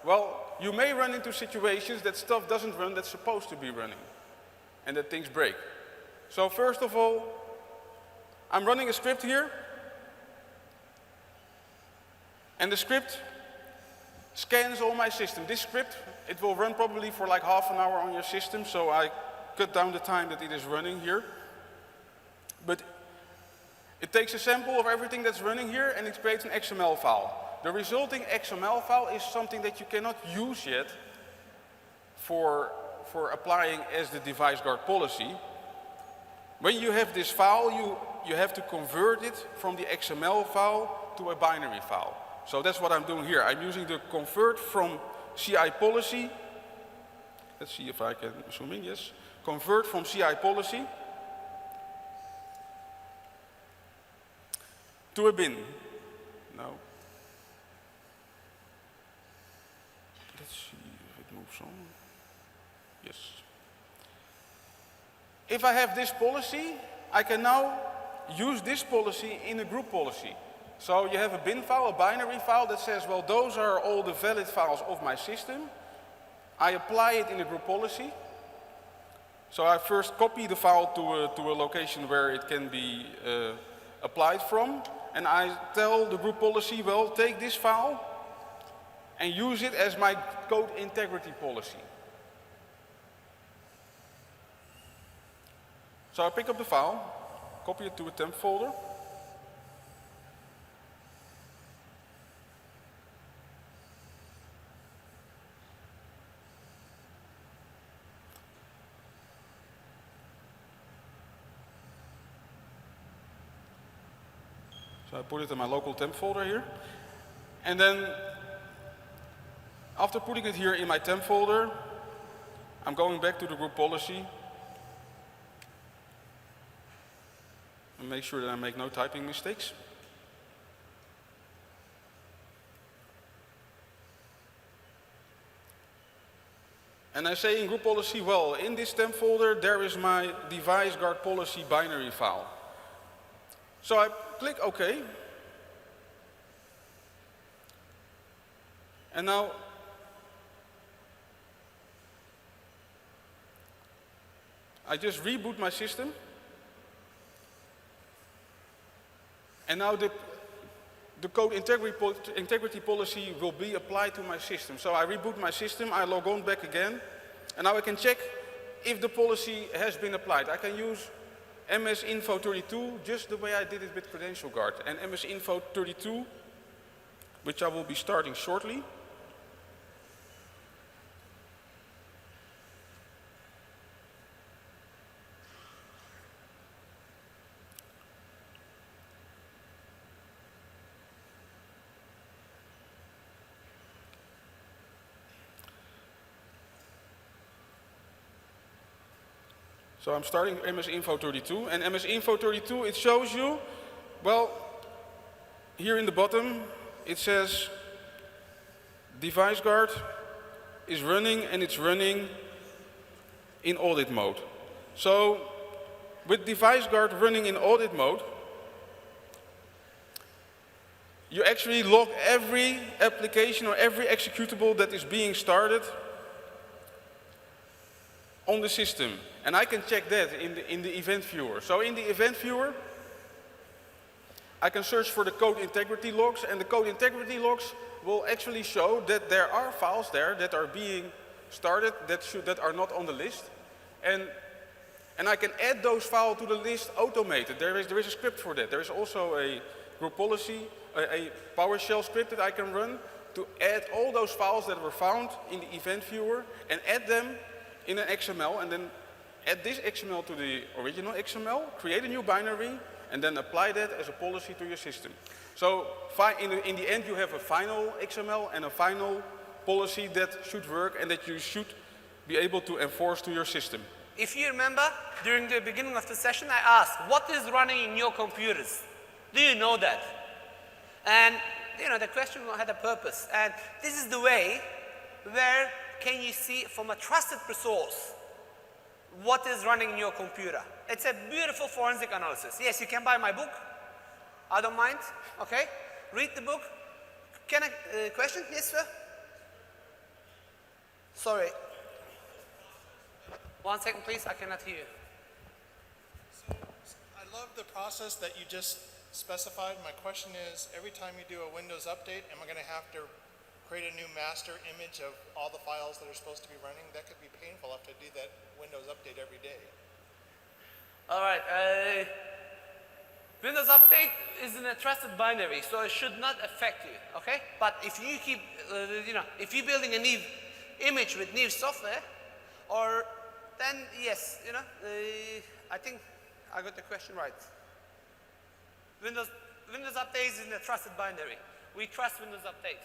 well, you may run into situations that stuff doesn't run that's supposed to be running, and that things break. So first of all, I'm running a script here, and the script scans all my system. This script, it will run probably for like half an hour on your system, so I cut down the time that it is running here. But it takes a sample of everything that's running here and it creates an XML file. The resulting XML file is something that you cannot use yet for applying as the device guard policy. When you have this file, you have to convert it from the XML file to a binary file. So that's what I'm doing here. I'm using the convert from CI policy. Let's see if I can zoom in, yes. Convert from CI policy to a bin. No. Let's see if it moves on. Yes. If I have this policy, I can now use this policy in a group policy. So you have a bin file, a binary file that says, well, those are all the valid files of my system. I apply it in a group policy. So I first copy the file to a location where it can be applied from, and I tell the group policy, well, take this file and use it as my code integrity policy. So I pick up the file, copy it to a temp folder, so I put it in my local temp folder here, and then after putting it here in my temp folder, I'm going back to the group policy and make sure that I make no typing mistakes. And I say in group policy, well, in this temp folder there is my device guard policy binary file. So I click OK. And now I just reboot my system. And now the code integrity policy will be applied to my system. So I reboot my system, I log on back again, and now I can check if the policy has been applied. I can use MS-Info32 just the way I did it with Credential Guard. And MS-Info32, which I will be starting shortly. So I'm starting MS-Info32, and MS-Info32, it shows you, well, here in the bottom, it says Device Guard is running, and it's running in audit mode. So with Device Guard running in audit mode, you actually log every application or every executable that is being started on the system. And I can check that in the event viewer. So in the event viewer, I can search for the code integrity logs, and the code integrity logs will actually show that there are files there that are being started that are not on the list. And I can add those files to the list automated. There is a script for that. There is also a group policy, a PowerShell script that I can run to add all those files that were found in the event viewer and add them in an XML, and then add this XML to the original XML, create a new binary, and then apply that as a policy to your system. So in the end, you have a final XML and a final policy that should work and that you should be able to enforce to your system. If you remember, during the beginning of the session, I asked, what is running in your computers? Do you know that? And the question had a purpose. And this is the way where can you see from a trusted resource what is running in your computer. It's a beautiful forensic analysis. Yes, you can buy my book. I don't mind. Okay? Read the book. Can I question? Yes, sir? Sorry. 1 second, please. I cannot hear you. So I love the process that you just specified. My question is, every time you do a Windows update, am I going to have to create a new master image of all the files that are supposed to be running? That could be painful. I have to do that Windows update every day. All right. Windows update is in a trusted binary, so it should not affect you. Okay? But if you keep, if you're building a new image with new software, or then yes, I think I got the question right. Windows update is in a trusted binary. We trust Windows update.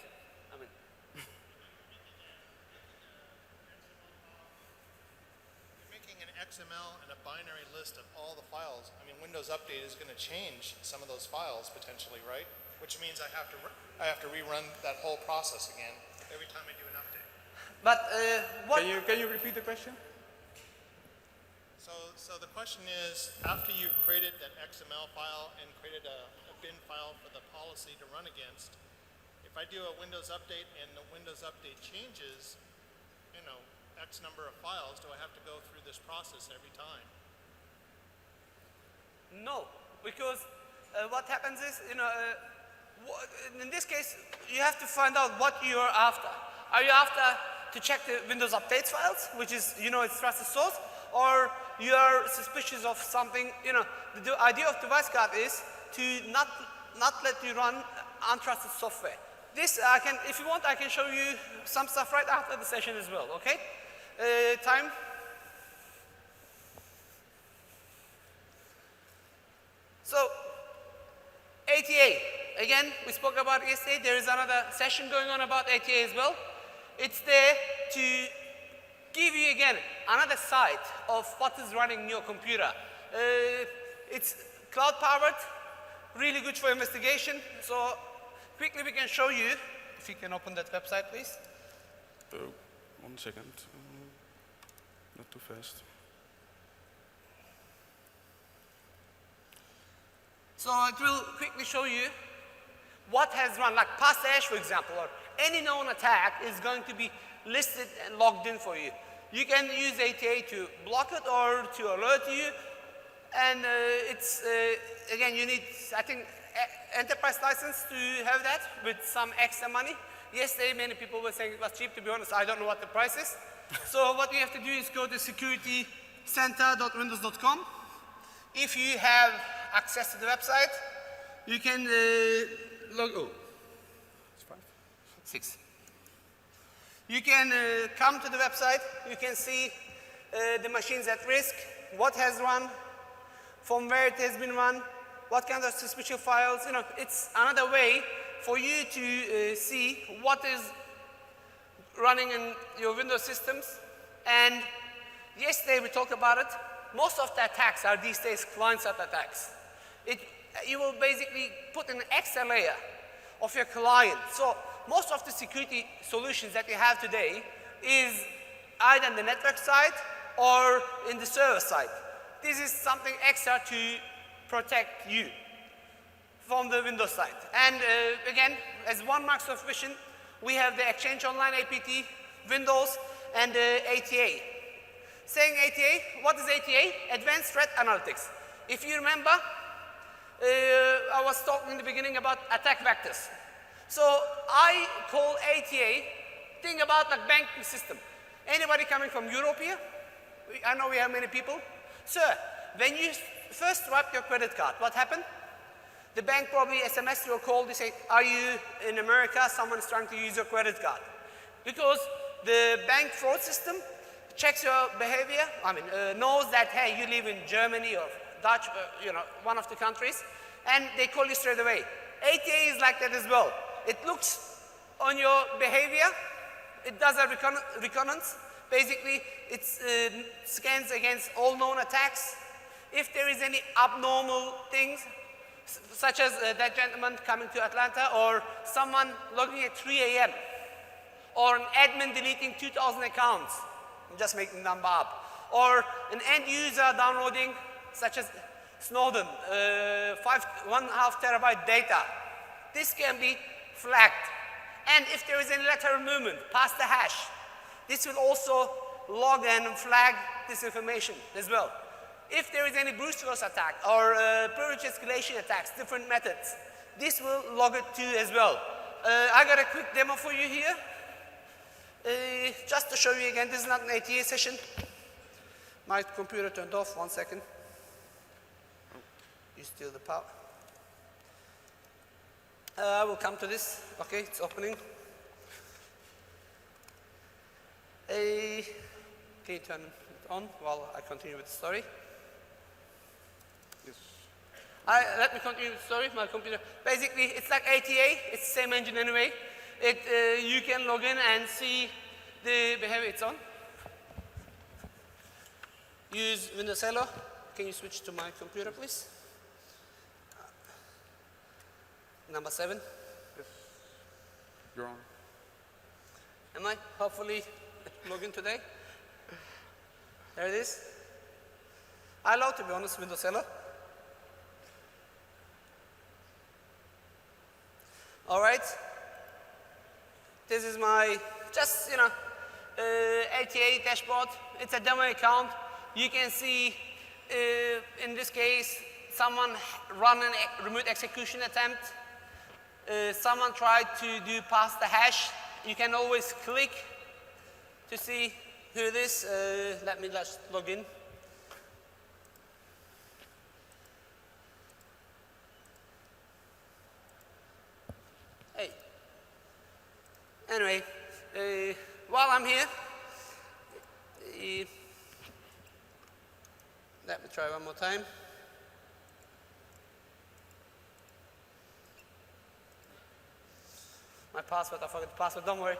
XML and a binary list of all the files. I mean, Windows Update is going to change some of those files potentially, right? Which means I have to rerun that whole process again every time I do an update. But what? Can you repeat the question? So the question is, after you've created that XML file and created a bin file for the policy to run against, if I do a Windows Update and the Windows Update changes, you know, X number of files, do I have to go through this process every time? No, because what happens is, you know, in this case, you have to find out what you are after. Are you after to check the Windows updates files, which is, you know, it's trusted source, or you are suspicious of something? You know, the idea of device guard is to not let you run untrusted software. This I can, if you want, I can show you some stuff right after the session as well. Okay? Time. So, ATA. Again, we spoke about it yesterday. There is another session going on about ATA as well. It's there to give you, again, another side of what is running in your computer. It's cloud-powered, really good for investigation. So, quickly we can show you. If you can open that website, please. 1 second. Not too fast. So it will quickly show you what has run, like past hash, for example, or any known attack is going to be listed and logged in for you. You can use ATA to block it or to alert you. And it's, again, you need, I think, enterprise license to have that with some extra money. Yesterday, many people were saying it was cheap. To be honest, I don't know what the price is. So what you have to do is go to securitycenter.windows.com. If you have access to the website, you can log. Oh, It's 5. 6. You can come to the website. You can see the machines at risk, what has run, from where it has been run, what kind of suspicious files. You know, it's another way for you to see what is running in your Windows systems. And yesterday we talked about it. Most of the attacks are these days client-side attacks. You will basically put an extra layer of your client. So most of the security solutions that you have today is either on the network side or in the server side. This is something extra to protect you from the Windows side. And again, as one Microsoft Vision, we have the Exchange Online APT, Windows, and ATA. Saying ATA, what is ATA? Advanced Threat Analytics. If you remember, I was talking in the beginning about attack vectors. So I call ATA, think about like banking system. Anybody coming from Europe here? I know we have many people. Sir, when you first swipe your credit card, what happened? The bank probably SMS you or call, they say, are you in America? Someone's trying to use your credit card. Because the bank fraud system checks your behavior, knows that, hey, you live in Germany or Dutch, you know, one of the countries, and they call you straight away. ATA is like that as well. It looks on your behavior, it does a reconnaissance. Basically, it scans against all known attacks. If there is any abnormal things, such as that gentleman coming to Atlanta, or someone logging at 3 a.m., or an admin deleting 2,000 accounts, I'm just making the number up, or an end user downloading, such as Snowden, 1.5 terabyte data. This can be flagged. And if there is any lateral movement past the hash, this will also log and flag this information as well. If there is any brute force attack or privilege escalation attacks, different methods, this will log it too as well. I got a quick demo for you here. Just to show you again, this is not an ATA session. My computer turned off, 1 second. You steal the power. I will come to this. Okay, it's opening. Can you turn it on while I continue with the story? Yes. Let me continue with the story. My computer. Basically, it's like ATA. It's the same engine anyway. You can log in and see the behavior it's on. Use Windows Hello. Can you switch to my computer, please? Number 7. Yes. You're on. Am I? Hopefully log in today. There it is. I love, to be honest, Windows Hello. All right. This is my, just, you know, ATA dashboard. It's a demo account. You can see, in this case, someone run a remote execution attempt. Someone tried to do pass the hash. You can always click to see who it is. Let me just log in. Hey. Anyway, while I'm here, let me try one more time. My password, I forgot the password, don't worry.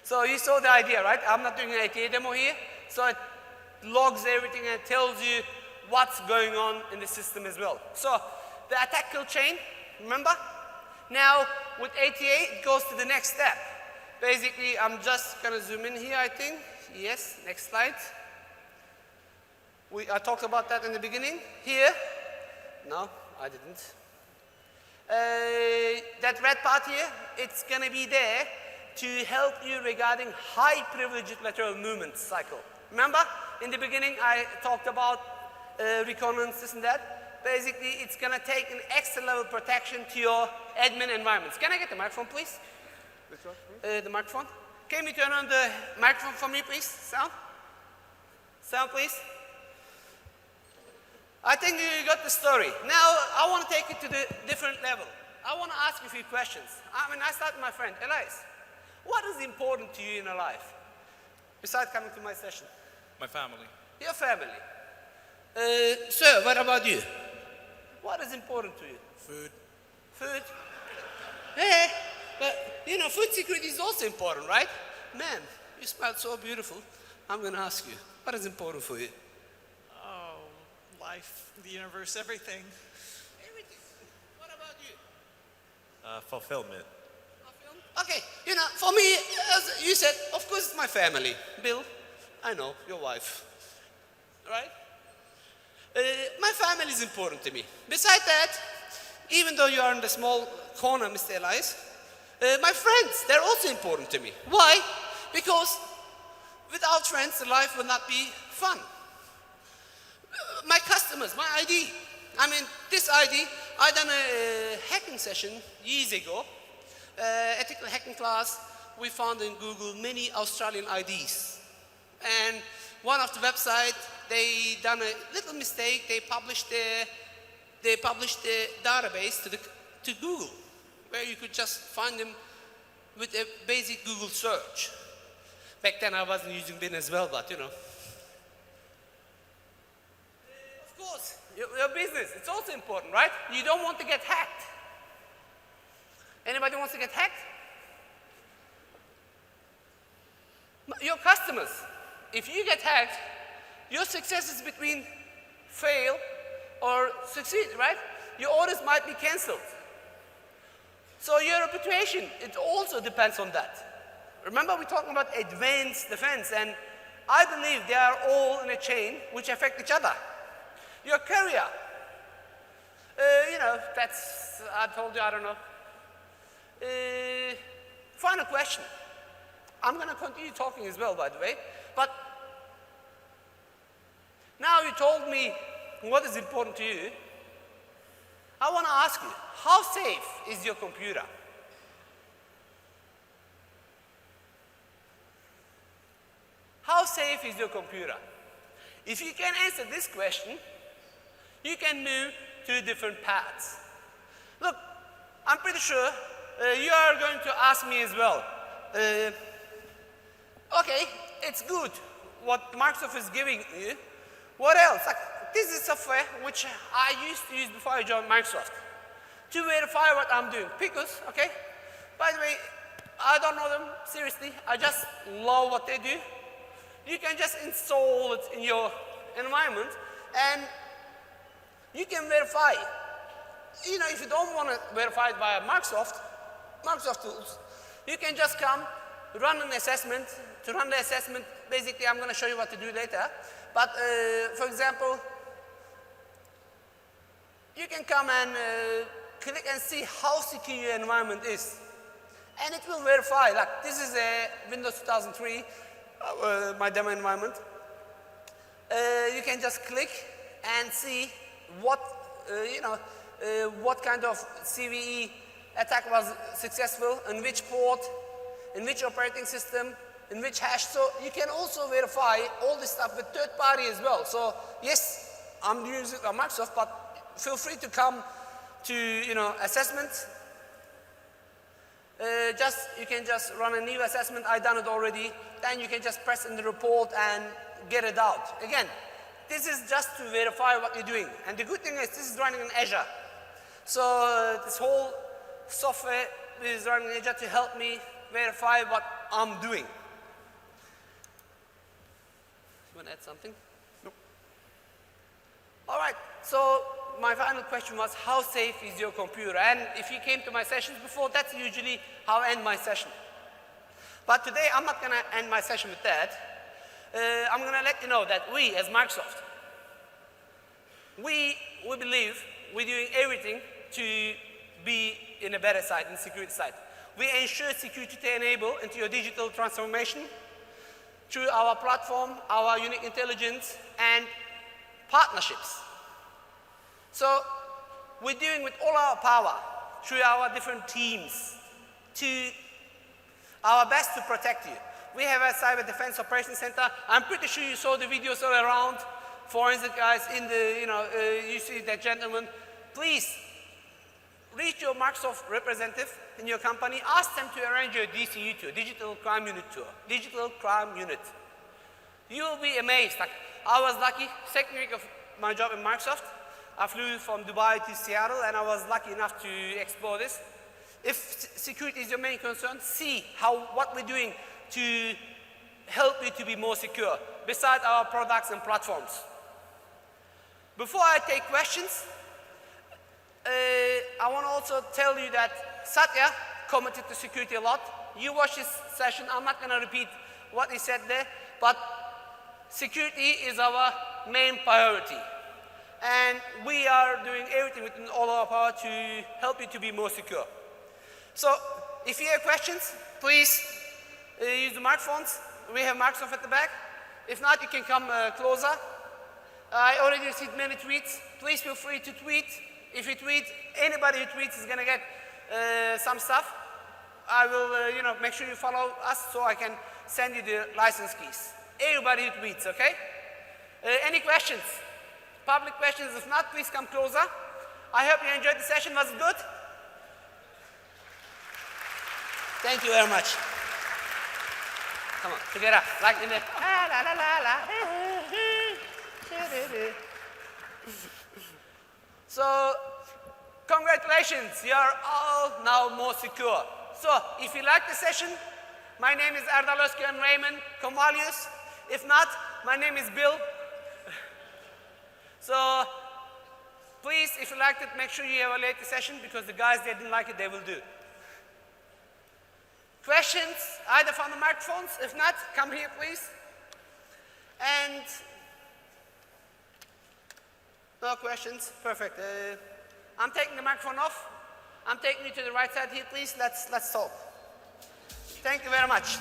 So you saw the idea, right? I'm not doing an ATA demo here. So it logs everything and tells you what's going on in the system as well. So the attack kill chain, remember? Now with ATA, it goes to the next step. Basically, I'm just gonna zoom in here, I think. Yes, next slide. I talked about that in the beginning. Here, no, I didn't. That red part here, it's going to be there to help you regarding high privileged lateral movement cycle. Remember, in the beginning, I talked about reconnaissance, this and that. Basically, it's going to take an extra level protection to your admin environments. Can I get the microphone, please? Which one? The microphone. Can you turn on the microphone for me, please? Sound? Sound, please. I think you got the story. Now, I want to take it to the different level. I want to ask you a few questions. I mean, I start with my friend, Elias. What is important to you in your life, besides coming to my session? My family. Your family. Sir, what about you? What is important to you? Food. Food? Hey, but, you know, food security is also important, right? Man, you smell so beautiful. I'm going to ask you, what is important for you? Life, the universe, everything. Everything. What about you? Fulfillment. Okay, you know, for me, as you said, of course it's my family. Bill, I know, your wife, right? My family is important to me. Besides that, even though you are in the small corner, Mr. Elias, my friends, they're also important to me. Why? Because without friends, the life will not be fun. My customers, my ID. I mean, this ID, I done a hacking session years ago, ethical hacking class. We found in Google many Australian IDs. And one of the website, they done a little mistake. They published the database to Google, where you could just find them with a basic Google search. Back then I wasn't using Bing as well, but you know. Of course, your business, it's also important, right? You don't want to get hacked. Anybody wants to get hacked? Your customers, if you get hacked, your success is between fail or succeed, right? Your orders might be canceled. So your reputation, it also depends on that. Remember, we're talking about advanced defense, and I believe they are all in a chain which affect each other. Your career, you know, that's, I told you, I don't know. Final question. I'm going to continue talking as well, by the way, but now you told me what is important to you. I want to ask you, how safe is your computer? How safe is your computer? If you can answer this question, you can move to different paths. Look, I'm pretty sure you are going to ask me as well. Okay, it's good what Microsoft is giving you. What else? Like, this is software which I used to use before I joined Microsoft to verify what I'm doing. Because, okay, by the way, I don't know them seriously. I just love what they do. You can just install it in your environment and you can verify. You know, if you don't want to verify it via Microsoft tools, you can just come, run an assessment. To run the assessment, basically, I'm going to show you what to do later. But for example, you can come and click and see how secure your environment is. And it will verify, like this is a Windows 2003, my demo environment. You can just click and see what, what kind of CVE attack was successful, in which port, in which operating system, in which hash. So you can also verify all this stuff with third party as well. So yes, I'm using Microsoft, but feel free to come to assessment. You can just run a new assessment. I've done it already. Then you can just press in the report and get it out. Again, this is just to verify what you're doing. And the good thing is this is running in Azure. So this whole software is running in Azure to help me verify what I'm doing. You want to add something? Nope. All right. So my final question was, how safe is your computer? And if you came to my sessions before, that's usually how I end my session. But today, I'm not going to end my session with that. I'm going to let you know that we, as Microsoft, we believe we're doing everything to be in a better side, in the security side. We ensure security to enable into your digital transformation through our platform, our unique intelligence, and partnerships. So we're doing with all our power through our different teams to our best to protect you. We have a Cyber Defense Operations Center. I'm pretty sure you saw the videos all around. Forensic guys in the, you see that gentleman. Please reach your Microsoft representative in your company. Ask them to arrange your DCU tour, Digital Crime Unit tour, Digital Crime Unit. You will be amazed. Like, I was lucky, second week of my job in Microsoft. I flew from Dubai to Seattle, and I was lucky enough to explore this. If security is your main concern, see what we're doing to help you to be more secure, besides our products and platforms. Before I take questions, I want to also tell you that Satya committed to security a lot. You watch this session, I'm not going to repeat what he said there, but security is our main priority. And we are doing everything within all our power to help you to be more secure. So if you have questions, please use the microphones. We have Microsoft at the back. If not, you can come closer. I already received many tweets. Please feel free to tweet. If you tweet, anybody who tweets is going to get some stuff. I will make sure you follow us so I can send you the license keys. Everybody who tweets, okay? Any questions? Public questions? If not, please come closer. I hope you enjoyed the session. Was it good? Thank you very much. Come on, together, like in the la la la la. So, congratulations, you are all now more secure. So, if you like the session, my name is Erdal, Ozkaya, and Raymond. Come values. If not, my name is Bill. So, please, if you liked it, make sure you evaluate the session, because the guys that didn't like it, they will do. Questions, either from the microphones. If not, come here, please. And no questions. Perfect. I'm taking the microphone off. I'm taking you to the right side here, please. Let's talk. Thank you very much.